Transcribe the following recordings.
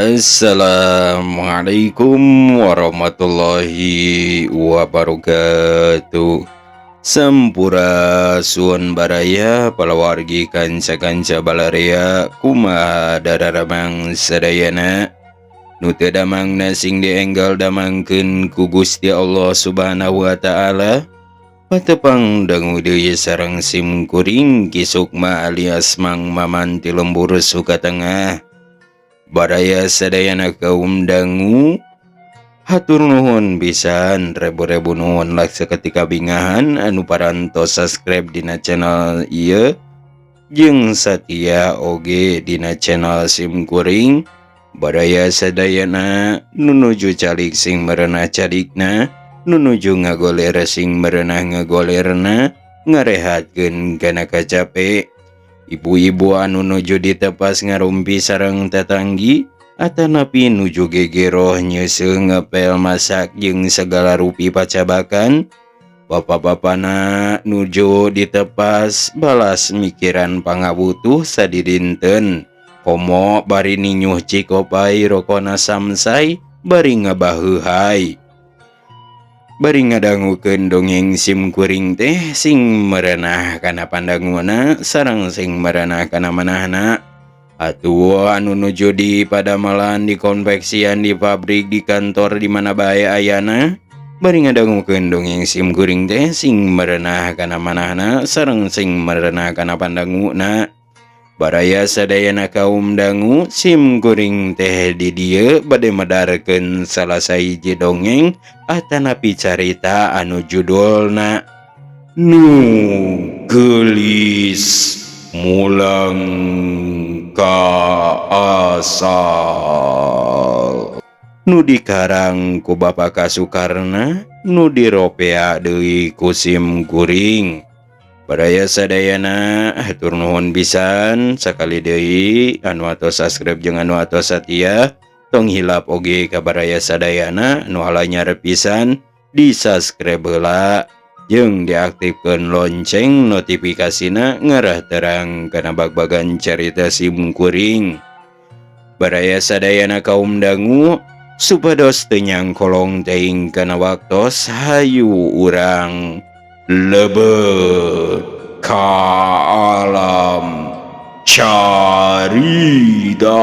Assalamualaikum warahmatullahi wabarakatuh. Sampura suun baraya palawargi kanca-kanca balarea kumaha dararamang sadayana nu teu damang nasing dienggal damangkeun ku Gusti Allah Subhanahu wa taala. Patepang dangu deui sareng sim kuring kisukma alias Mang Maman ti lembur Sukatengah. Baraya sadayana kaum dangu hatur nuhun pisan, rebu-rebu nuhun lah saketika bingahan anu parantos subscribe dina channel ieu jeung satia oge dina channel sim kuring. Baraya sadayana nunuju calik sing merenah calikna, nunuju ngagoler sing merenah ngagolerna, ngarehatkeun kana kacape. Ibu-ibu anu nuju ditepas ngarumpi sareng tetanggi, atanapi nuju gegeroh nyeuseung ngepel masak jeung segala rupi pacabakan. Bapak-bapana nuju ditepas balas mikiran pangabutuh sadidinten. Komo bari ninyuh cikopai rokona samsai bari ngabaheuhai. Bari ngadangukeun dongeng sim kuring teh sing merenah kana pandanguna sareng sing merenah kana manahna. Atuh anu nuju di padamalan, di konveksian, di pabrik, di kantor, di mana bae ayana. Bari ngadangukeun dongeng sim kuring teh sing merenah kana manahna sareng sing merenah kana pandanguna. Baraya sadayana kaum dangu sim kuring teh di dieu bade medarkeun salah sahiji dongeng atanapi carita anu judulna Nu Geulis Mulang ka Asal. Nu dikarang ku Bapak Kasukarna, nu diropea deui ku sim kuring. Baraya sadayana hatur nuhun pisan sakali deui anu atos subscribe jeung anu atos satia tong hilap oge ka baraya sadayana nu halanyar pisan di subscribe heula jeung diaktifkeun lonceng notifikasina ngarah terang kana bag-bagan carita sim kuring. Baraya sadayana kaum dangu supados teu nyangkolong teuing kana waktos hayu urang lebet ka alam carita.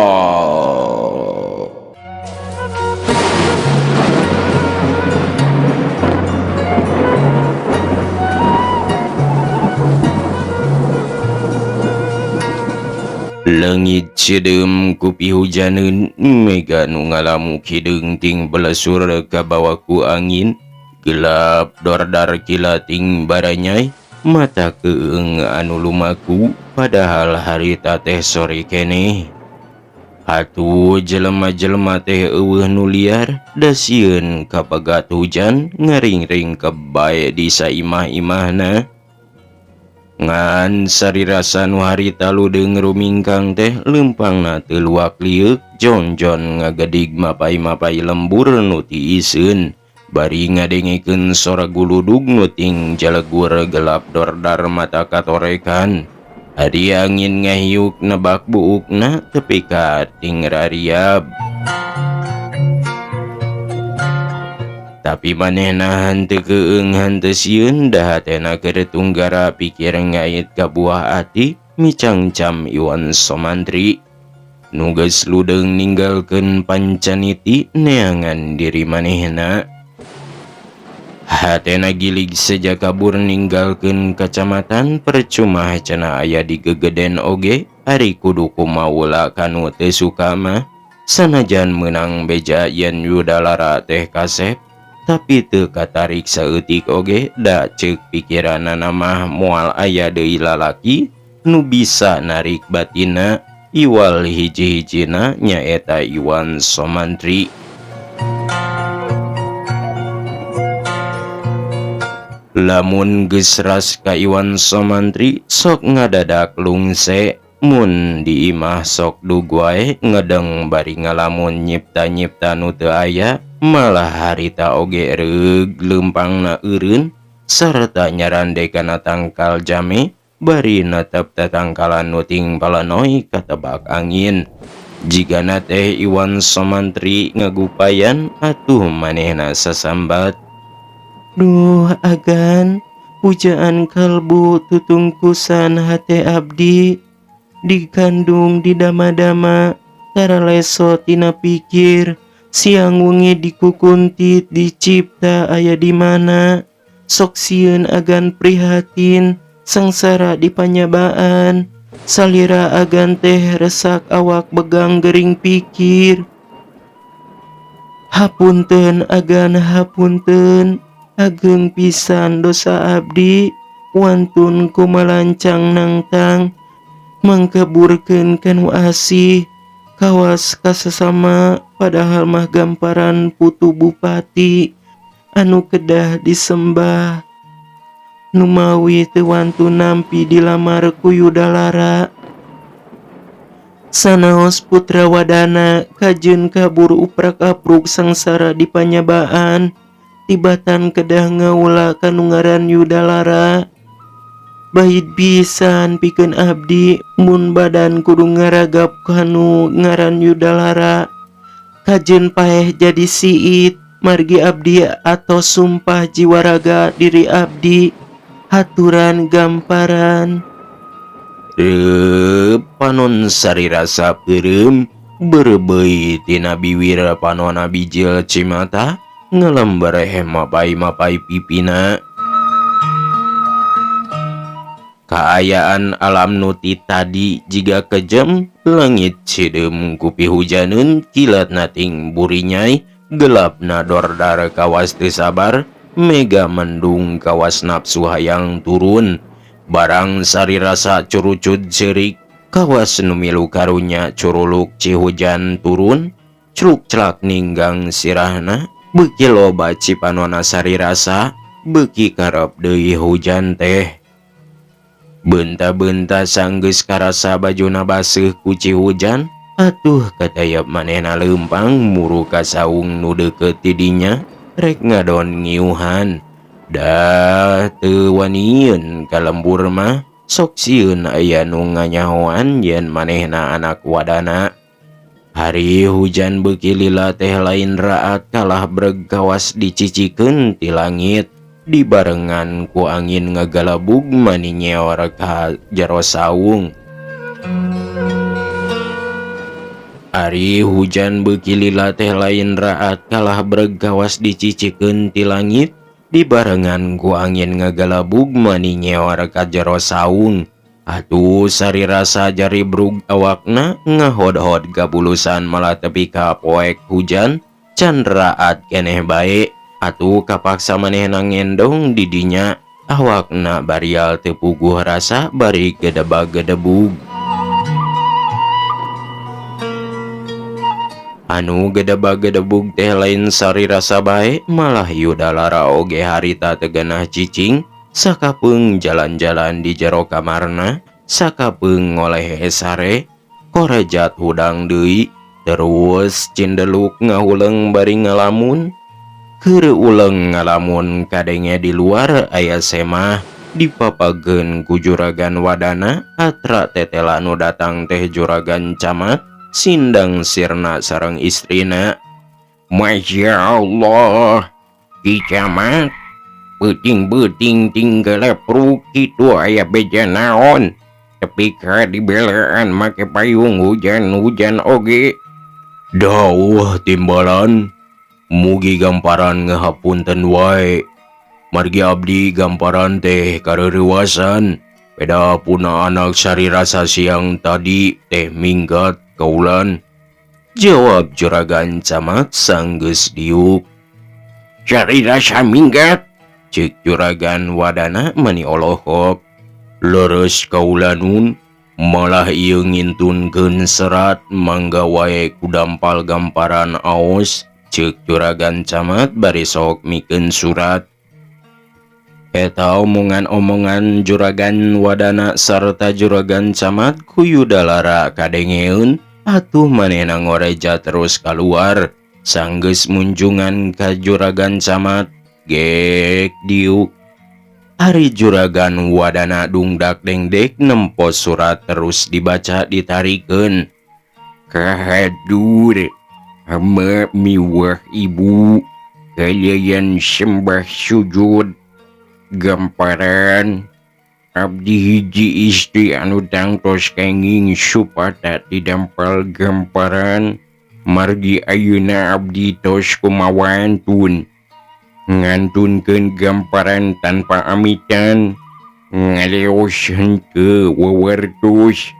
Langit cedeum ku pihujaneun, mega nu ngalamu kideung ting belesur ka bawah ku angin. Gelap dordar kilating baranyai, mata keung anu lumaku, padahal harita teh sore keneh. Hatu jelema-jelema teh eueuh nu liar, da sieun kapagat hujan ngaring-ring kebae di saimah-imahna. Ngan sarirasa nu harita ludeung rumingkang teh leumpangna teu luak liuk, jon-jon ngagedig mapai-mapai lembur nu tiiseun. Bari ngadengikeun sora guludug nuting jalegur gelap dordar mata katorekan. Ari angin ngahiuk nebak buukna tepi ka ting rariab. Tapi manehna henteu keung henteu sieun da hatena keur tunggara pikir ngait ka buah ati micangcam Iwan Somantri. Nu geus ludeung ninggalkeun pancaniti neangan diri manehna. Hatena gilig seja kabur ninggalkeun kacamatan, percuma cenah aya di gegeden oge, ari kudu kumaula kanu teu suka mah. Sanajan meunang beja yen yudalara teh kasep, tapi teu katarik saeutik oge, da ceuk pikiranna mah moal aya deui lalaki nu bisa narik batinna. Iwal hiji-hijina nyaeta Iwan Somantri. Lamun geus ras ka Iwan Somantri sok ngadadak lungse, mun di imah sok dugwae ngedeng bari ngalamun nyipta-nyipta nu teu aya, malah harita oge reug leumpangna eureun sarta nyarande kana tangkal jame bari netep tatangkalan nuting palanoy katebak angin. Jigana teh Iwan Somantri ngagupayan atuh manehna sasambat. Duh agan, pujaan kalbu tutungkusan hate abdi, digandung di dama-dama, tara leso tina pikir, siang wengi dikukuntit dicipta aya di mana, sok sieun agan prihatin, sangsara di panyabaan, salira agan teh resak awak begang gering pikir. Hapunten agan hapunten, ageng pisan dosa abdi, wantun kumalancang nangtang, mangkaburkeun kanu asih, kawas kasesama padahal mah gamparan putu bupati, anu kedah disembah. Numawi teu wantun nampi dilamar ku Yudalara. Sanaos putra wadana kajeun kabur uprak-apruk sangsara di panyabaan, tibatan kedah ngaula kanu ngaran Yudalara. Bait pisan pikeun abdi mun badan kudu ngaragap kanu ngaran Yudalara. Kajeun paeh jadi siit, margi abdi atos sumpah jiwa raga diri abdi, haturan gamparan. Panon sarirasa peureum berebeuy tina biwir panonna bijil cimata ngalembar mapai-mapai pipina. Kaayaan alam nuti tadi jiga kejem, langit cidem kupi hujaneun kilat nating burinyai, gelap nadordar kawas teu sabar, mega mendung kawas nafsu hayang turun. Barang sarirasa curucud cerik, kawas nu milu karunya curuluk cihujan turun, cruk celak ninggang sirahna, beuki loba cipanona sarirasa, beuki karep deui hujan teh. Benta-benta sanggeus karasa bajuna baseuh ku cihujan, atuh katayap manehna leumpang muru ka saung nu deukeut ti dinya, rek ngadon ngiuhan. Dah teu wanieun kalembur mah, sok sieun aya nu nganyahoan yen manehna anak wadana. Hari hujan beuki lila teh lain raat kalah breg kawas dicicikeun ti langit, dibarengan ku angin ngagalabug mani nyeor ka jero saung. Ari hujan beuki lila teh lain raat kalah breg kawas dicicikeun ti langit, dibarengan ku angin ngagalabug mani nyeor ka jero saung. Atuh sarirasa jari brug awakna ngahod-hod gabulusan malah tepi ka poek hujan, can raat keneh bae. Atuh kapaksa manehna ngendong di dinya, awakna barial teu puguh rasa bari gedebag-gedebug. Anu gedebag-gedebug teh lain sarirasa bae, malah Yudalara oge harita tegenah cicing, sakapeung jalan-jalan di jero kamarna, sakapeung ngoleh sare, korejat hudang deui, terus cindeluk ngahuleung bari ngalamun. Keur uleung ngalamun kadenge di luar aya semah, dipapageun ku juragan wadana, atra tetela nu datang teh juragan camat, sindang sirna sareng istrina. Masya Allah, Ki Camat, beuting-beuting tinggal lepruk kitu aya beja naon, tapi ka dibelaan make payung hujan-hujan oge. Dawuh timbalan, mugi gamparan ngahapunten wae. Margi abdi gamparan teh kareurewasan, beda puna anak sarirasa siang tadi teh minggat kaulan. Jawab juragan camat sanggeus diuk. Sarirasa minggat? Ceuk juragan wadana mani olohop. Leres kaulanun, malah ieu ngintunkeun serat mangga wae ku dampal gamparan aos, ceuk juragan camat bari sok mikeun surat. Eta omongan-omongan juragan wadana sarta juragan camat ku Yudalara kadengeun, atuh manehna ngoreja terus kaluar, sanggeus munjungan ka juragan camat, gek diuk. Ari juragan wadana dungdak dengdek nempos surat terus dibaca ditarikeun. Kahatur, hama miwah ibu, kalian sembah sujud, gamparan, abdi hiji istri anu tangtos kenging supata didampal gamparan, margi ayeuna abdi tos kumawantun, ngantunkeun gamparan tanpa amitan, ngaleoskeun ke wewertos.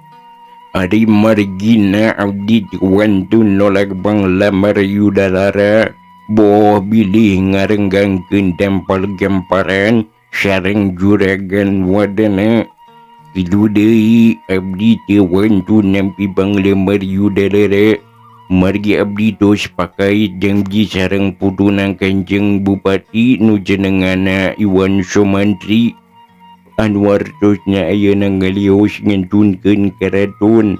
Ari margina abdi wantun nolak bang lamar yudalara, boh bilih ngarenggangkeun dampal gamparan sareng juragan wadana. Kitu deui abdi teu wantun nampi bang lamar yudalara, margi abdi tos pakai janji sareng putunang Kanjeng Bupati nu jenenganna Iwan Sumantri. Anwar tosnya ayeuna ngalios ngantunkeun karaton,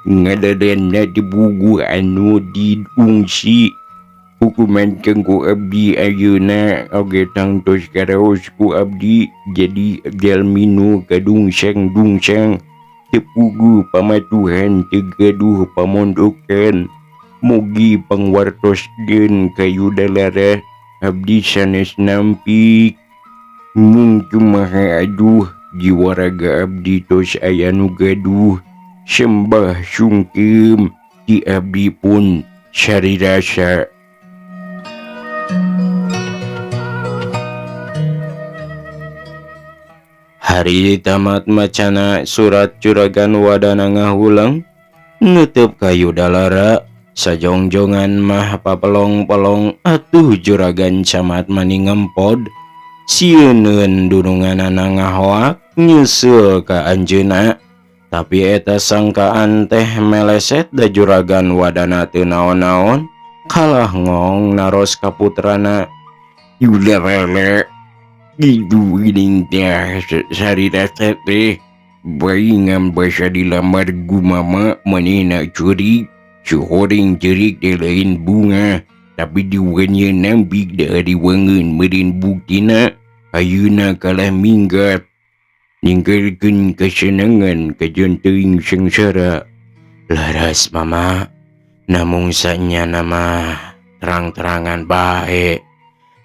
ngadadanna dibugu anu diungsi. Hukuman kanggo abdi ayeuna oge tangtos karaos ku abdi jadi jalmi nu kadungsang-dungsang, teu puguh pamatuhan teu gaduh pamondokan. Mugi pangwartoskeun ka yudalara, abdi sanes nampik. Mung kumaha aduh, jiwa raga abdi tos aya nu gaduh, sembah sungkem ti abdi pun sarirasa. Hari tamat macana surat juragan wadana ngahulang, nutup kayu dalara, sajongjongan mah papelong-pelong atuh juragan camat mani ngempod, sieun dununganana ngahoak nyusul ka anjeunna. Tapi eta sangkaan teh meleset da juragan wadana teu naon-naon, kalah ngong naros ka putrana. Yularala, gitu geuning teh sarirasa teh, bayi ngam basa dilamar gumama manehna curik, suhoring cerik teh lain bunga, tapi diwannya nampik dari wangeun meureun buktina, ayeuna kalah minggat, ninggalkeun kasenangan kajan teuing sangsara. Laras mama, namung sanyana mah terang-terangan bae.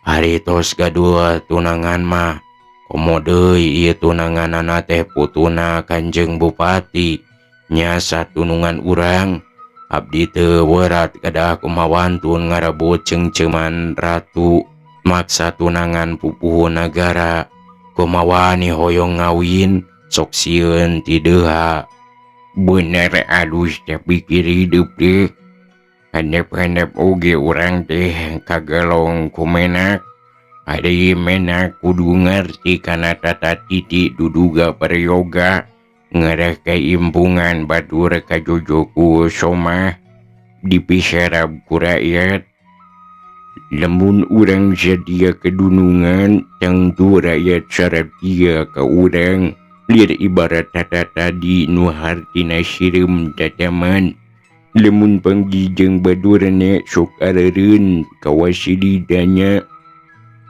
Hari tos gaduh tunangan mah, komo deui ieu tunanganana teh putuna Kanjeng Bupati, nya satunungan urang. Abdi teu werat kadah kumawantun ngarebut cengceman ratu, maksa tunangan pupuh nagara. Kumaha ni hoyong ngawin, sok sieun ti deha. Bener alus tapikir hidup teh, handap-handap oge urang teh kagalong kumenak. Ari menak kudu ngarti kana tata titi duduga prayoga, ngarah ka impungan batur kajojoku somah, dipisarab ku rakyat. Lamun urang sadia kedunungan, tangtu rakyat saratia ka urang, liar ibarat tata tadi nu hartina sireum tataman. Lamun panggijeng badurana sok arareun kawasilidanya.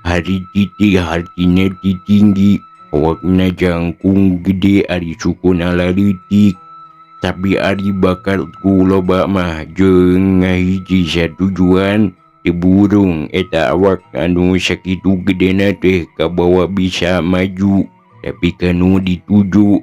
Hari titi hartina titinggi, awakna jangkung gede ari sukuna lalitik. Tapi ari bakal ku loba mah jeung ngahiji satujuan, teu burung eta awak anu sakitu gedena teh kabawa bisa maju, tapi kanu dituju.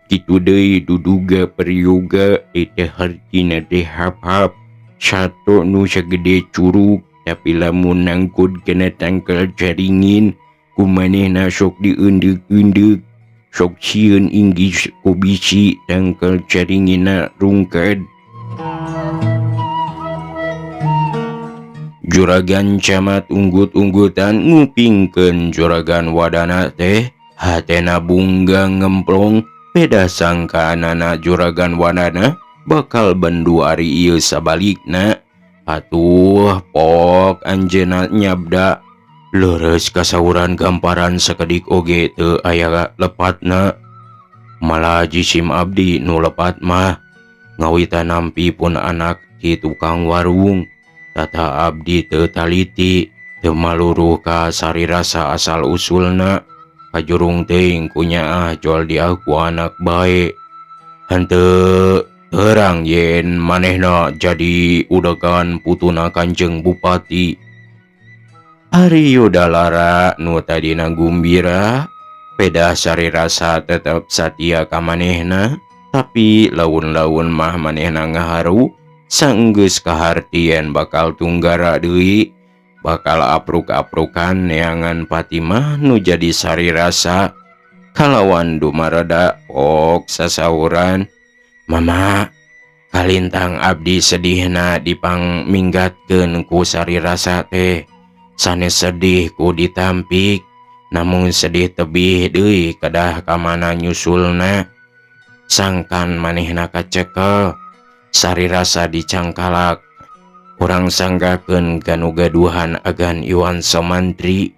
Kitu deui duduga prayoga eta hartina teh hap-hap, sato nu sagede curug, tapi lamun nangkut kena tangkal jaringin, kumanehna sok diundeg-undeg, sok sieun inggis ku bisi tangkal jaringina rungkad. Juragan camat unggut-unggutan ngupingkeun juragan wadana teh, hatena bungga ngemplong, beda sangkaanana juragan wadana bakal bandu ari ieu sabalikna. Atuh pok anjeunna nyabda, leres kasauran gamparan sakedik oge teu aya lepatna. Malah jisim abdi nu lepat mah, ngawitan nampi pun anak ti tukang warung. Tata abdi teu taliti, teu maluruh ka sarirasa asal usulna, kajurung teuing ku nyaah joal dia ku anak bae. Henteu Terang yen manehna jadi udegan putuna Kanjeng Bupati. Ari Yudalara nu tadina gumbira, peda sari rasa tetep satia ka manehna, tapi laun-laun mah manehna ngaharu, saenggeus kahartien bakal tunggara deui, bakal apruk-aprukan neangan Fatimah nu jadi sari rasa. Kalawan dumareda pok sasauran, "Mama, kalintang abdi sedihna dipang minggatkeun ku sari rasa teh. Sanes sedih ku ditampik, namun sedih tebih deui kedah kamana nyusulna. Sangkan manehna kacekel, sari rasa dicangkalak. Urang sanggakeun kanu gaduhan agan Iwan Somantri."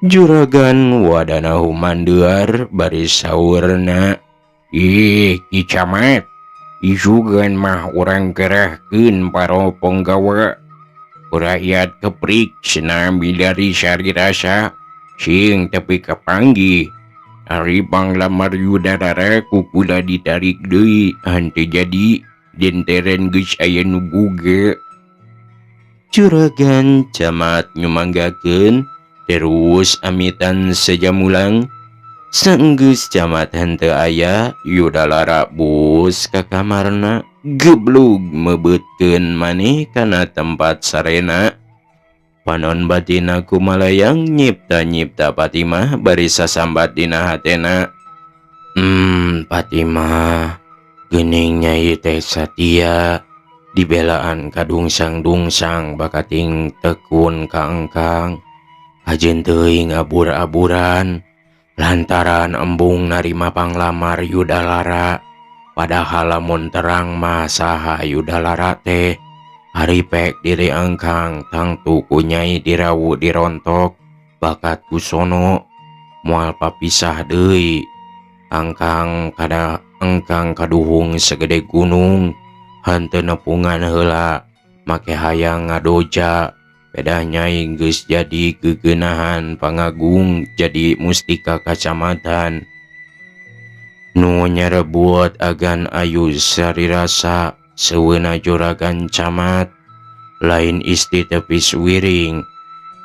Juragan wadanahu mandear bari saurna, "Ih, Ki Camat, isugan mah urang gerahkeun paro penggawa. Rakyat keprik senami dari sari rasa, sing tapi kapanggih. Ari panglamar Yudalara kukula ditarik deui, hante jadi denteren geus aya nu buge." Juragan Camat nyumanggakeun, terus amitan sejamulang. Saenggeus Camat henteu aya, Yudalara bus ka kamarna, geblug mebeutkeun maneh kana tempat sarena. Panon batina kumalayang nyipta-nyipta Fatimah bari sasambat dina hatena, Fatimah, geuning Nyai teh satia, dibelaan kadungsang-dungsang bakating tekun ka engkang. Ajeun teuing abur-aburan lantaran embung narima panglamar Yudalara. Padahal lamun terang mah saha Yudalara teh, haripek diri engkang tangtu ku Nyai dirawu dirontok bakat kusono, moal papisah deui. Engkang kaduhung segede gunung, henteu nepungan heula make hayang ngadoja. Peda Nyai geus jadi geugenahan pangagung jadi mustika kacamatan. Nu nyarebuat agan ayu sari rasa seueuna Juragan Camat, lain isti tepis wiring,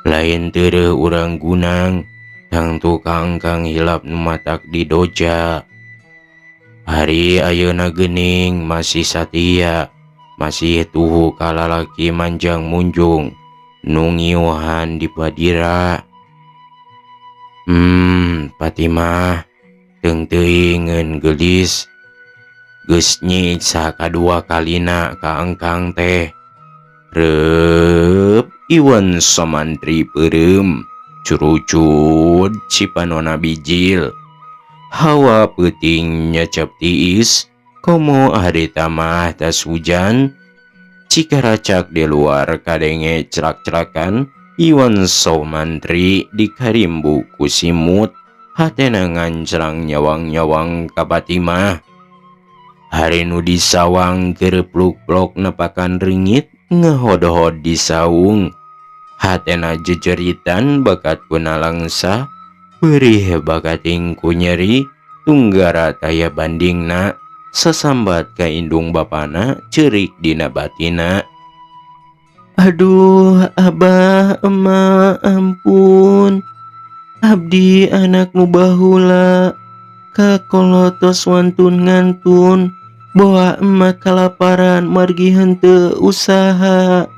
lain teureuh urang gunang, tangtu ka engkang hilap nu matak di doja. Hari ayeuna geuning masih satia, masih tuhu ka lalaki manjang munjung nu ngiuhan di padira. Fatimah, teung teuingeun geulis, geus nyiksa kadua kalina ka engkang teh. Reup Iwan Somantri peureum, curucut cipanona bijil. Hawa peuting nyecep tiis, komo harita mah tas hujan. Cikaracak di luar kadenge celak-celakan, Iwan Somantri dikarimbu ku simut, hatena nganclang nyawang-nyawang ka Fatimah. Hari nu disawang kerepluk-plok nepakan ringit, ngehodhod di saung. Hatena jejeritan bakat kuna langsa, perih bakating ku nyeri, tunggara taya bandingna. Sasambat ka indung bapana cerik dina batina, "Aduh abah emak, ampun, abdi anak nu baheula, kakolotos wantun ngantun, boa emak kalaparan margi henteu usaha.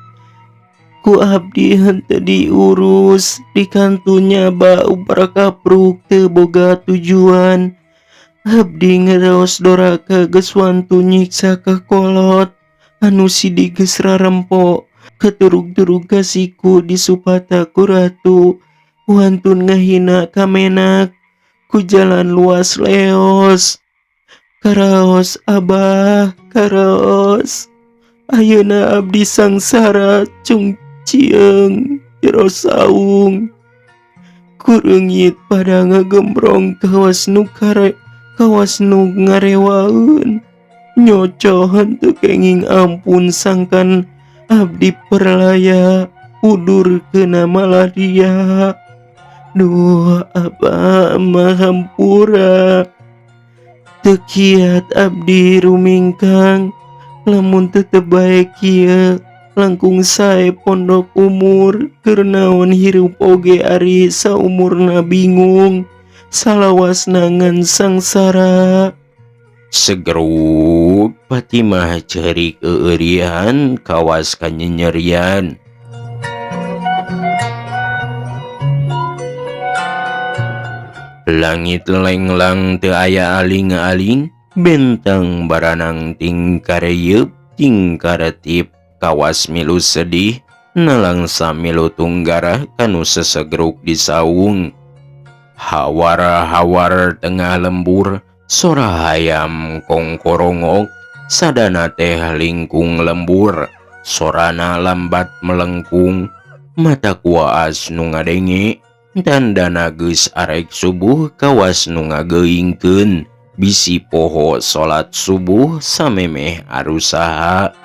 Ku abdi henteu diurus, di kantunya bau barakapruk teu boga tujuan. Abdi ngeraos doraka geus wantun nyiksa ka kolot, anu sidi geus rarempo, keturug-turug kasiku disupata ku ratu, wantun ngahina ka menak, ku jalan luas leos. Karaos abah, karaos. Ayeuna abdi sangsara cung cieung jero saung. Kureungit pada ngagembrong kawas nu ngarewaeun. Nyoco henteu kenging ampun sangkan abdi perlaya udur keuna malaria. Duh abah mah hampura." Teu kiat abdi rumingkang, lamun tetep bae kieu langkung sae pondok umur keur naon hirup oge ari saumurna bingung salawasna ngan sangsara. Segeruk Fatimah cerik eurian kawas kanyenyerian. Langit lenglang teu aya aling-aling, bentang baranang ting kareyeup ting karetip kawas milu sedih, nalangsa milu tunggara kanu sesegeruk di saung. Hawar-hawar tengah lembur, sora hayam kongkorongok, sadana teh lingkung lembur, sorana lambat melengkung, mata kuaas nu ngadenge, tandana geus arek subuh kawas nu ngageingkeun, bisi poho salat subuh samemeh arusaha.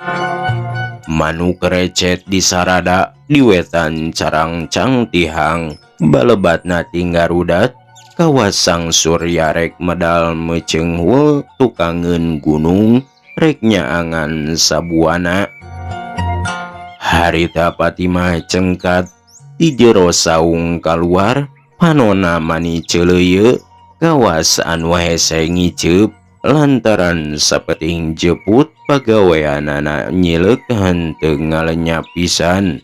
Manuk recet di sarada, di wetan carang cangtihang, balebatna tinggarudat, kawasang surya rek medal mecenghul tukangeun gunung, rek nyaangan sabuana. Harita Fatimah cengkat, di jero saung kaluar, panona mani ceuleuyeuk, kawas anu hese ngiceup, lantaran sapeting jeput pagaweanana nyileuk henteu ngalenyap pisan.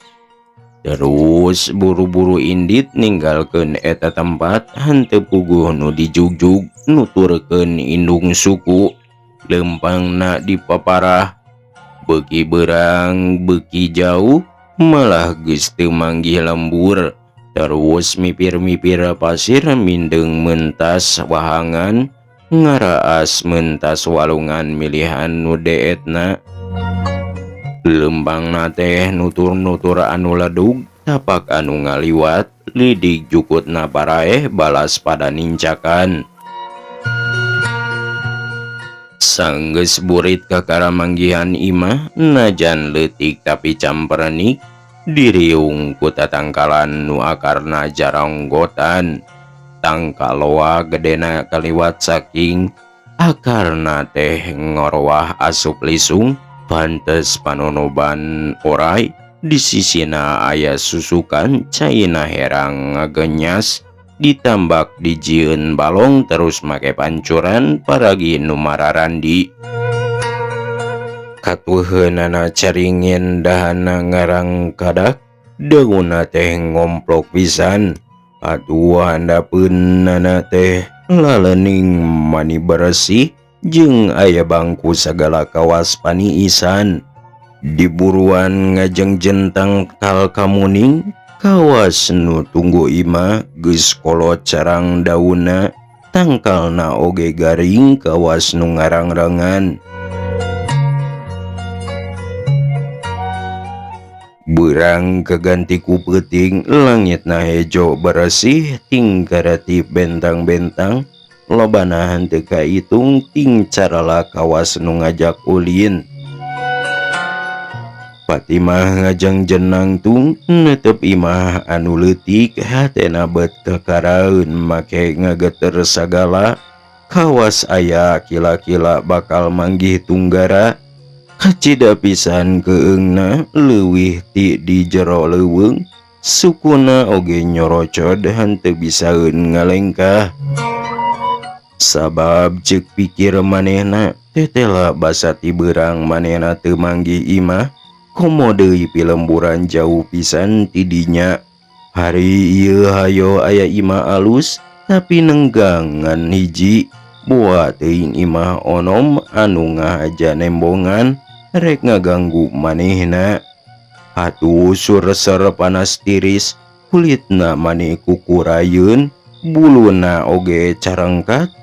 Terus buru-buru indit ninggalkeun eta tempat henteu puguh nu dijugjug nuturkeun indung suku, lempangna dipaparah, beuki beurang beuki jauh, malah geus teu manggih lembur. Terus mipir-mipir pasir mindeng mentas wahangan, ngaraas mentas walungan milihan nu deetna. Lembangna teh nutur-nutur anu ledug, tapak anu ngaliwat, lidik jukutna paraeh balas pada nincakan. Sanggeus burit kakaramanggihan imah, najan leutik tapi camperenik, diriung ku tatangkalan nu akarna jaronggotan. Tangkaloa gedena kaliwat saking akarna teh ngorwah asup lisung, pantes panonoban oray, di sisina aya susukan caina herang ngagenyas, ditambak dijieun balong terus make pancuran paragi nu mararandi. Katuheunana caringin dahana ngarang kadak, daunna teh ngomplok pisan. Atuh handapeunana teh lalening mani bersih, jeung aya bangku sagala kawas paniisan. Diburuan ngajeng tangkal kamuning, kawas nu tunggu imah geus kolot carang daunna, tangkalna oge garing kawas nu ngarang-rangan. Beurang keganti ku peuting, langitna hejo bersih ting karetip bentang-bentang, lobana henteu kaitung ting carala kawas nu ngajak ulin. Fatimah ngajang jenang tung netep imah anu leutik, hatena bet kakaraeun make ngageter sagala, kawas aya kila-kila bakal manggih tunggara. Kacida pisan keungna leuwih ti di jero leuweung, sukuna oge nyorocod henteu bisaeun ngalengkah. Sabab ceuk pikir manehna, tetela basa ti beurang manehna teu manggih imah, komo deui pilemburan jauh pisan ti dinya. Hari ieu hayo aya imah alus, tapi nenggangan hiji, buat teuing imah onom anu ngahaja nembongan, rek ngaganggu manehna. Atuh surser panas tiris, kulitna maneh kukurayeun, buluna oge carengkat,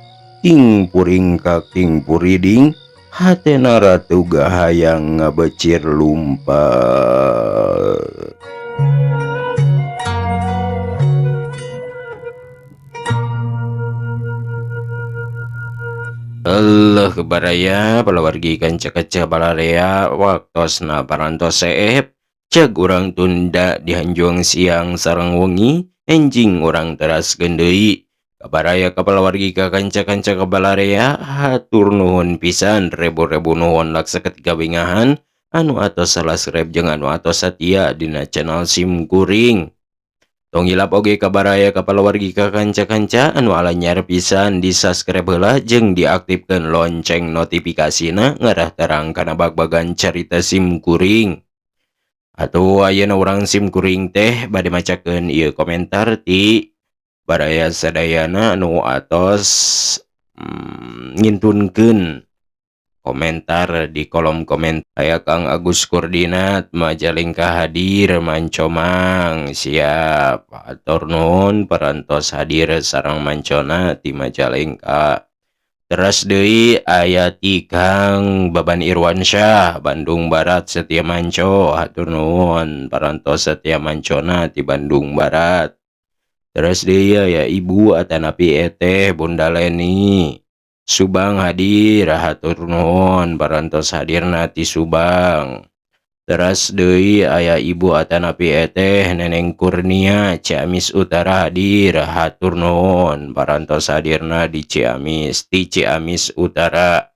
ting puringkak ting puriding, hatena ratu gahayang ngabecir lumpat. Allah kebaraya palawargi kanca-kanca balarea waktosna parantos seep, ceg urang tunda dihanjuang siang sareng wengi, enjing urang teraskeun deui. Kabaraya kapalawargi ka kanca-kanca kabalarea hatur nuhun pisan rebu-rebu nuhun laksa ketika wingahan anu atos salah subscribe jeung anu atos satia dina channel Sim Kuring. Tong ilap oge kabaraya kapalawargi ka kanca-kanca anu alanyar pisan di subscribe heula jeung diaktifkeun lonceng notifikasina ngarah terang kana bag-bagan carita Sim Kuring. Atuh ayeuna urang Sim Kuring teh bade macakeun ieu komentar ti baraya sadayana anu atos ngintunkeun komentar di kolom komentar. Aya Kang Agus Kurdinat Majalengka hadir mancomang siap atur nuhun parantos hadir sareng mancona ti Majalengka. Teras deui aya ti Kang Baban Irwansyah Bandung Barat Setia Manco hatur nuhun parantos Setia Mancona ti Bandung Barat. Terus dia ya Ibu atanapi eteh Bunda Leni Subang hadir hatur nuhun parantos hadirna ti Subang. Terus deui aya Ibu atanapi eteh Neneng Kurnia Ciamis Utara hadir hatur nuhun parantos hadirna di Ciamis Utara.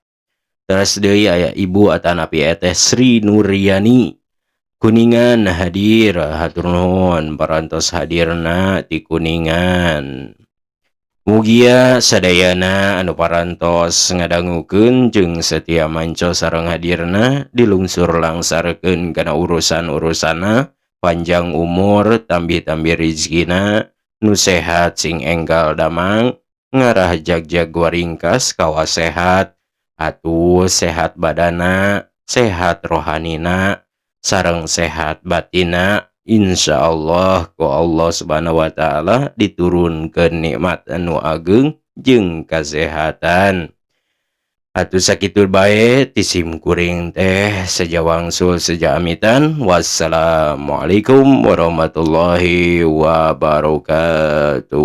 Terus deui aya Ibu atanapi eteh Sri Nuryani Kuningan hadir hatur nuhun parantos hadirna ti Kuningan. Mugia sadayana anu parantos ngadangukeun jeung Setia Manco sareng hadirna dilungsur langsarkeun kana urusan-urusanna, panjang umur, tambih-tambih rizkina, nu sehat sing enggal damang, ngarah jag-jag waringkas kawa sehat, atuh sehat badana, sehat rohanina, sareng sehat batina, insyaallah ku Allah subhanahu wa ta'ala diturunkeun nikmat anu ageng jeung kasehatan. Atuh sakitu bae ti Sim Kuring teh sejawangsul sejaamitan. Wassalamualaikum warahmatullahi wabarakatuh.